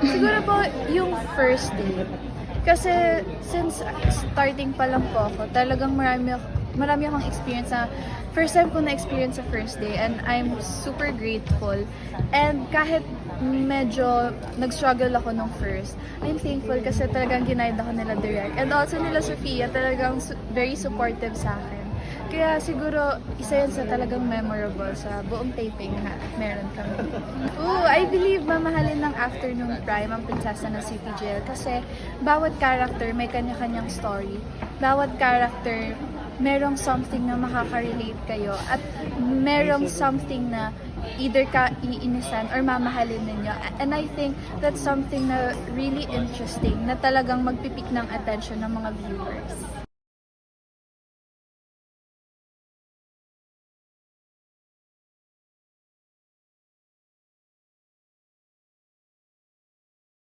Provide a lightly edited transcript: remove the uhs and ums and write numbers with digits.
Siguro po yung first day. Kasi since starting pa lang po ako, talagang marami akong experience na first time ko na-experience sa first day and I'm super grateful. And kahit medyo nag-struggle ako nung first, I'm thankful kasi talagang ginaid ako nila direct. And also nila Sofia, talagang very supportive sa akin. Kaya siguro isa yan sa talagang memorable sa buong taping na meron kami. I believe mamahalin ng Afternoon Prime ang prinsesa ng City Jail kasi bawat character may kanya-kanyang story. Bawat character merong something na makaka-relate kayo at merong something na either ka iinisan or mamahalin ninyo. And I think that's something na really interesting na talagang magpipik ng attention ng mga viewers.